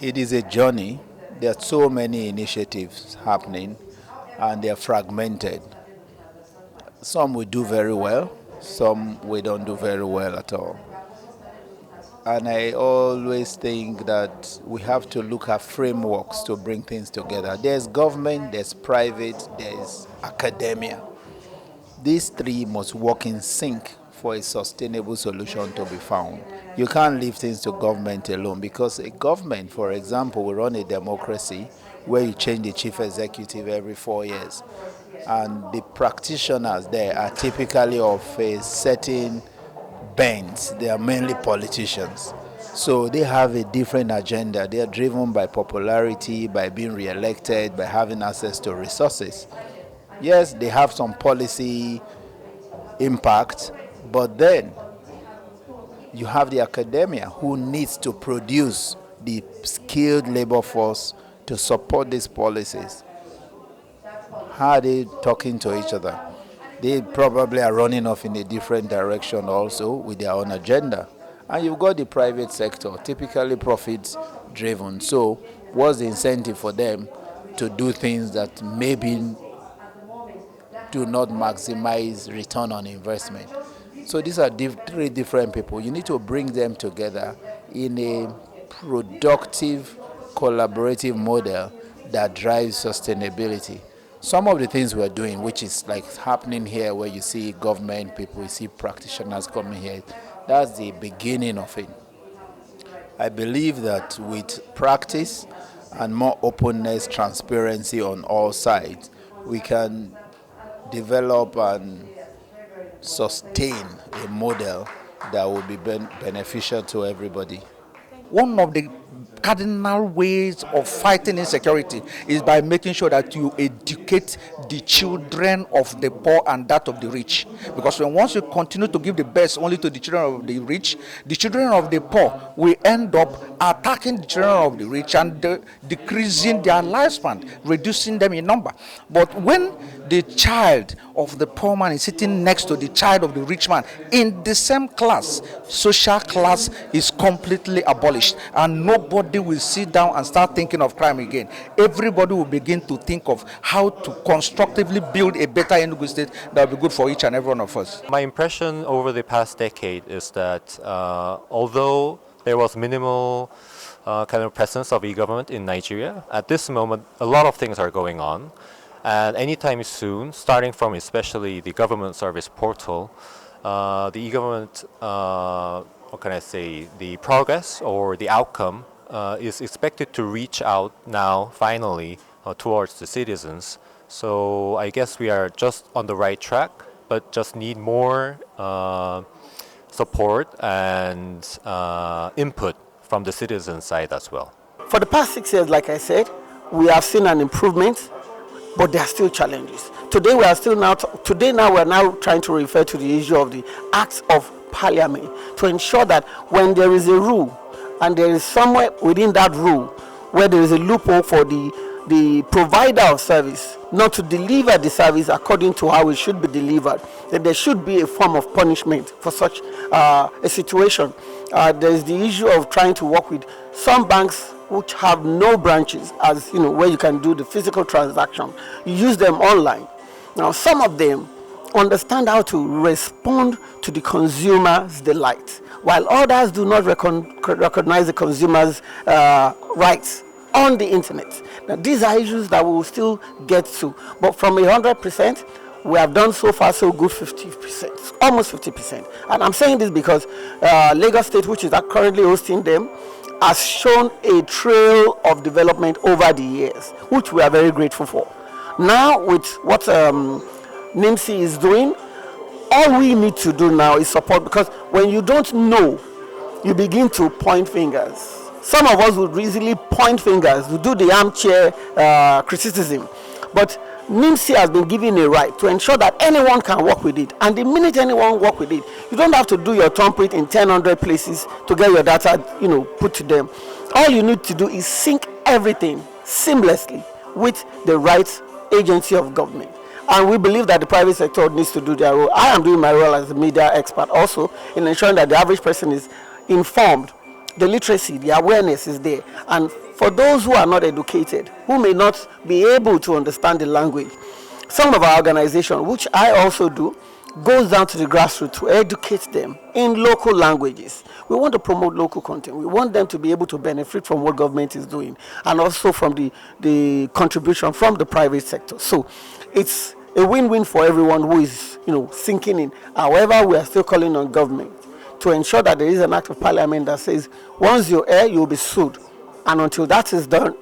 It is a journey. There are so many initiatives happening and they are fragmented. Some we do very well, some we don't do very well at all. And I always think that we have to look at frameworks to bring things together. There's government, there's private, there's academia. These three must work in sync for a sustainable solution to be found. You can't leave things to government alone because a government, for example, will run a democracy where you change the chief executive every 4 years. And the practitioners there are typically of a certain bent. They are mainly politicians. So they have a different agenda. They are driven by popularity, by being re-elected, by having access to resources. Yes, they have some policy impact, but then you have the academia who needs to produce the skilled labor force to support these policies. How are they talking to each other? They probably are running off in a different direction also with their own agenda. And you've got the private sector, typically profit driven. So what's the incentive for them to do things that maybe do not maximize return on investment? So these are three different people. You need to bring them together in a productive, collaborative model that drives sustainability. Some of the things we're doing, which is like happening here where you see government people, you see practitioners coming here, that's the beginning of it. I believe that with practice and more openness, transparency on all sides, we can develop and sustain a model that will be beneficial to everybody. One of the cardinal ways of fighting insecurity is by making sure that you educate the children of the poor and that of the rich. Because once you continue to give the best only to the children of the rich, the children of the poor will end up attacking the children of the rich and decreasing their lifespan, reducing them in number. But when the child of the poor man is sitting next to the child of the rich man in the same class, social class is completely abolished and nobody will sit down and start thinking of crime again. Everybody will begin to think of how to constructively build a better Enugu state that will be good for each and every one of us. My impression over the past decade is that although there was minimal kind of presence of e-government in Nigeria, at this moment a lot of things are going on. And anytime soon, starting from especially the government service portal, the e-government, what can I say, the progress or the outcome is expected to reach out now, finally, towards the citizens. So I guess we are just on the right track, but just need more support and input from the citizen side as well. For the past 6 years, like I said, we have seen an improvement, but there are still challenges. Today we are now trying to refer to the issue of the Acts of Parliament to ensure that when there is a rule and there is somewhere within that rule where there is a loophole for the provider of service not to deliver the service according to how it should be delivered, then there should be a form of punishment for such a situation. There is the issue of trying to work with some banks which have no branches, as you know, where you can do the physical transaction. You use them online. Now, some of them understand how to respond to the consumer's delight, while others do not recognize the consumer's rights on the internet. Now, these are issues that we will still get to, but from 100%, we have done so far so good 50%, almost 50%. And I'm saying this because Lagos State, which is currently hosting them, has shown a trail of development over the years, which we are very grateful for. Now, with what NIMSI is doing, all we need to do now is support, because when you don't know, you begin to point fingers. Some of us would easily point fingers, to do the armchair criticism, but NIMSI has been given a right to ensure that anyone can work with it, and the minute anyone work with it, you don't have to do your thumbprint in 1,000 places to get your data, put to them. All you need to do is sync everything seamlessly with the right agency of government, and we believe that the private sector needs to do their role. I am doing my role as a media expert also in ensuring that the average person is informed the literacy, the awareness is there. And for those who are not educated, who may not be able to understand the language, some of our organization, which I also do, goes down to the grassroots to educate them in local languages. We want to promote local content. We want them to be able to benefit from what government is doing, and also from the contribution from the private sector. So it's a win-win for everyone who is, sinking in. However, we are still calling on government to ensure that there is an act of parliament that says once you err, you will be sued. And until that is done,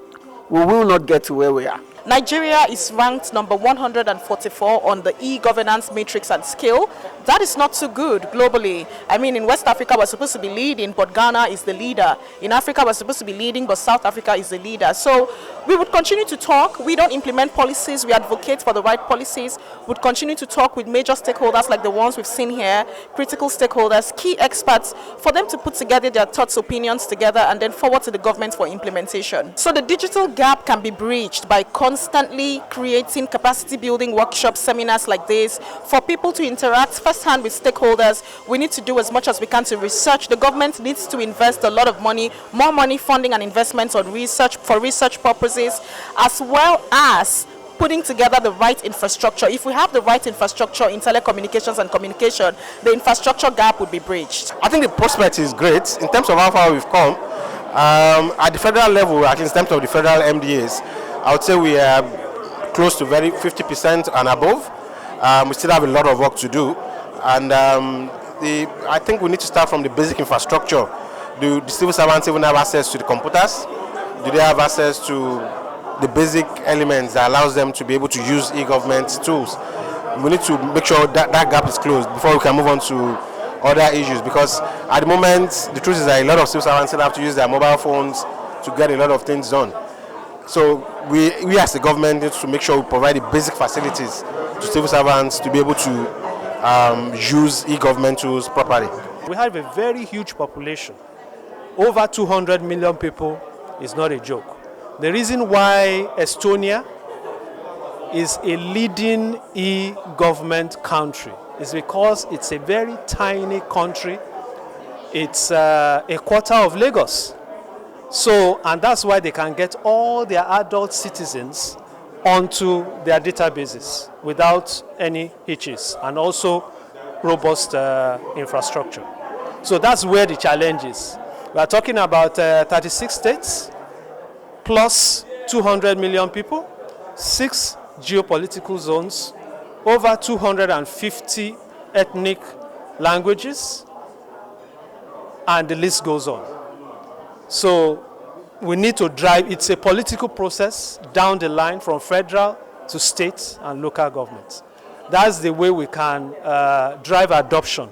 we will not get to where we are. Nigeria is ranked number 144 on the e-governance matrix and scale. That is not too good globally. I mean, in West Africa, we're supposed to be leading, but Ghana is the leader. In Africa, we're supposed to be leading, but South Africa is the leader. So we would continue to talk. We don't implement policies. We advocate for the right policies. We would continue to talk with major stakeholders like the ones we've seen here, critical stakeholders, key experts, for them to put together their thoughts, opinions together, and then forward to the government for implementation. So the digital gap can be breached by constantly creating capacity building workshops, seminars like this, for people to interact firsthand with stakeholders. We need to do as much as we can to research. The government needs to invest a lot of money, more money, funding and investments on research, for research purposes, as well as putting together the right infrastructure. If we have the right infrastructure in telecommunications and communication, the infrastructure gap would be bridged. I think the prospect is great in terms of how far we've come. At the federal level, at least in terms of the federal MDAs, I would say we are close to 50% and above. We still have a lot of work to do, and I think we need to start from the basic infrastructure. Do the civil servants even have access to the computers? Do they have access to the basic elements that allows them to be able to use e-government tools? We need to make sure that that gap is closed before we can move on to other issues, because at the moment the truth is that a lot of civil servants still have to use their mobile phones to get a lot of things done. So we as the government need to make sure we provide the basic facilities to civil servants to be able to use e-government tools properly. We have a very huge population. Over 200 million people is not a joke. The reason why Estonia is a leading e-government country is because it's a very tiny country. It's a quarter of Lagos. So, and that's why they can get all their adult citizens onto their databases without any hitches, and also robust infrastructure. So that's where the challenge is. We are talking about 36 states, plus 200 million people, 6 geopolitical zones, over 250 ethnic languages, and the list goes on. So we need to drive, it's a political process down the line from federal to state and local governments. That's the way we can drive adoption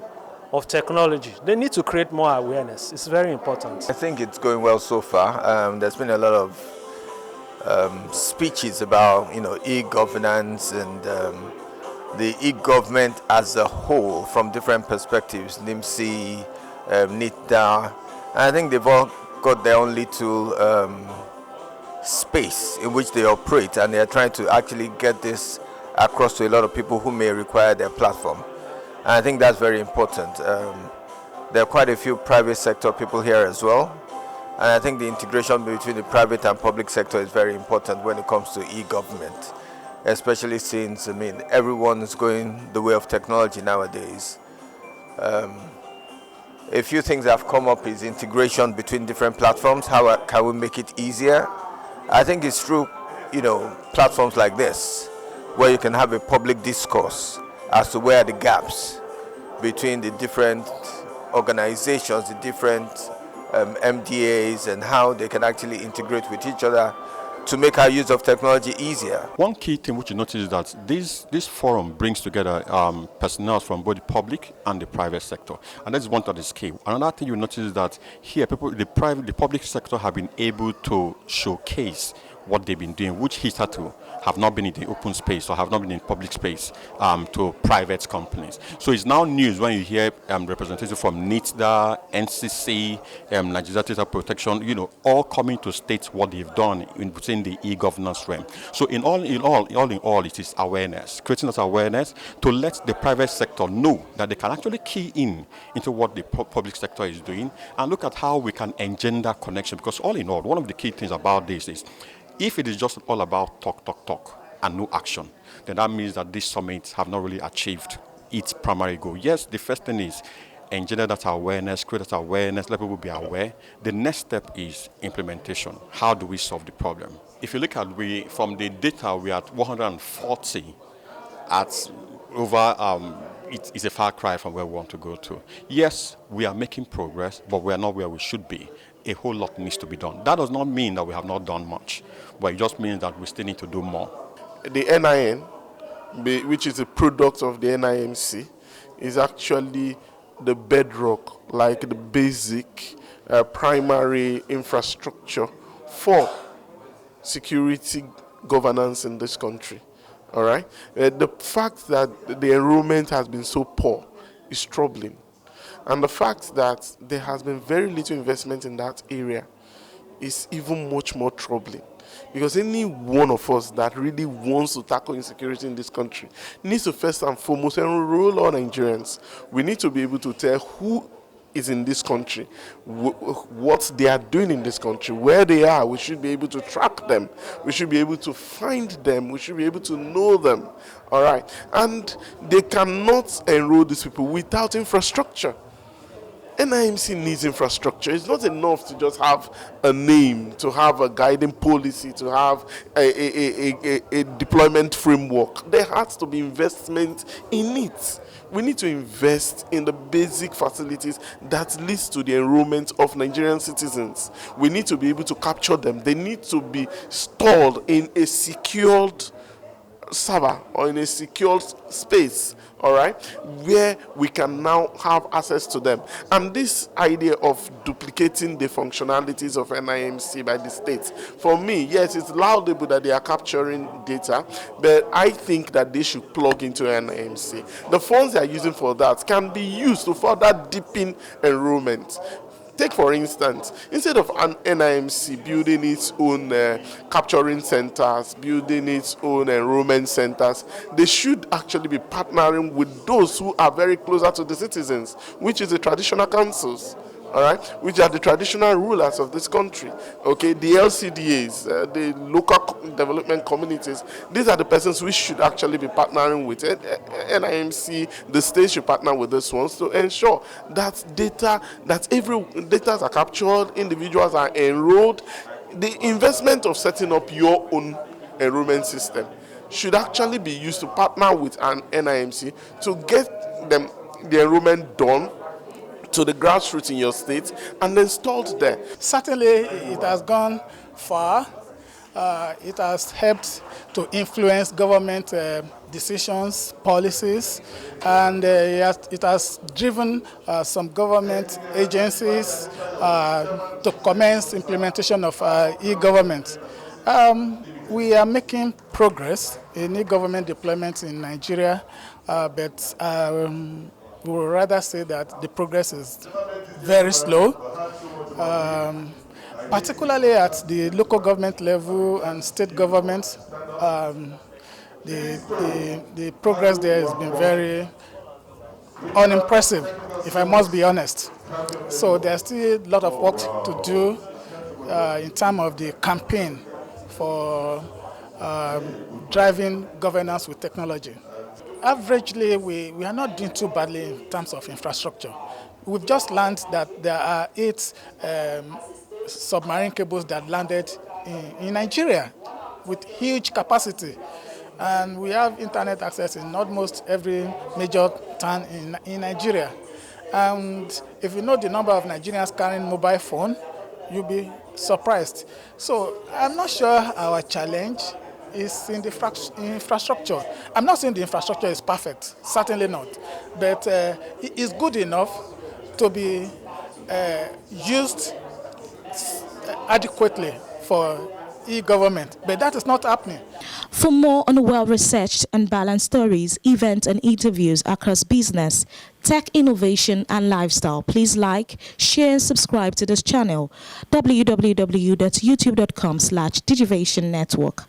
of technology. They need to create more awareness. It's very important. I think it's going well so far. There's been a lot of speeches about e-governance and the e-government as a whole from different perspectives, NIMSI, NITDA. And I think they've all got their own little space in which they operate, and they're trying to actually get this across to a lot of people who may require their platform. And I think that's very important. There are quite a few private sector people here as well, and I think the integration between the private and public sector is very important when it comes to e-government, especially since everyone is going the way of technology nowadays. A few things that have come up is integration between different platforms. How can we make it easier? I think it's through platforms like this, where you can have a public discourse as to where are the gaps between the different organizations, the different MDAs, and how they can actually integrate with each other to make our use of technology easier. One key thing which you notice is that this forum brings together personnel from both the public and the private sector, and that's one that is key. Another thing you notice is that here the public sector have been able to showcase what they've been doing, which hitherto have not been in the open space or have not been in public space to private companies. So it's now news when you hear representatives from NITDA, NCC, Nigeria Data Protection, all coming to state what they've done within the e-governance realm. So in all, it is awareness, creating that awareness to let the private sector know that they can actually key in into what the public sector is doing and look at how we can engender connection. Because all in all, one of the key things about this is if it is just all about talk, and no action, then that means that these summits have not really achieved its primary goal. Yes, the first thing is engender that awareness, create that awareness, let people be aware. The next step is implementation. How do we solve the problem? If you look at from the data, we are at 140 at over, it's a far cry from where we want to go to. Yes, we are making progress, but we are not where we should be. A whole lot needs to be done. That does not mean that we have not done much, but it just means that we still need to do more. The NIN, which is a product of the NIMC, is actually the bedrock, like the basic primary infrastructure for security governance in this country. All right. The fact that the enrollment has been so poor is troubling. And the fact that there has been very little investment in that area is even much more troubling. Because any one of us that really wants to tackle insecurity in this country needs to first and foremost enroll all Nigerians. We need to be able to tell who is in this country, what they are doing in this country, where they are. We should be able to track them. We should be able to find them. We should be able to know them. All right. And they cannot enroll these people without infrastructure. NIMC needs infrastructure. It's not enough to just have a name, to have a guiding policy, to have a deployment framework. There has to be investment in it. We need to invest in the basic facilities that leads to the enrollment of Nigerian citizens. We need to be able to capture them. They need to be stored in a secured server or in a secured space, all right, where we can now have access to them. And this idea of duplicating the functionalities of NIMC by the states, for me, yes, it's laudable that they are capturing data, but I think that they should plug into NIMC. The funds they are using for that can be used to further deepen enrollment. Take, for instance, instead of an NIMC building its own capturing centers, building its own enrollment centers, they should actually be partnering with those who are very closer to the citizens, which is the traditional councils, all right, which are the traditional rulers of this country, okay, the LCDAs, the local development communities. These are the persons we should actually be partnering with. NIMC, the state should partner with these ones to ensure that data are captured, individuals are enrolled. The investment of setting up your own enrollment system should actually be used to partner with an NIMC to get them the enrollment done to the grassroots in your state and installed there. Certainly, it has gone far. It has helped to influence government decisions, policies, and it has driven some government agencies to commence implementation of e-government. We are making progress in e-government deployment in Nigeria, but we would rather say that the progress is very slow, particularly at the local government level and state government. The progress there has been very unimpressive, if I must be honest. So there's still a lot of work to do in terms of the campaign for driving governance with technology. Averagely, we are not doing too badly in terms of infrastructure. We've just learned that there are 8 submarine cables that landed in Nigeria with huge capacity. And we have internet access in almost every major town in Nigeria. And if you know the number of Nigerians carrying mobile phone, you'll be surprised. So I'm not sure our challenge is in the infrastructure. I'm not saying the infrastructure is perfect, certainly not, but it is good enough to be used adequately for e-government, but that is not happening. For more on well-researched and balanced stories, events and interviews across business, tech innovation and lifestyle, please like, share and subscribe to this channel, www.youtube.com/Digivation Network.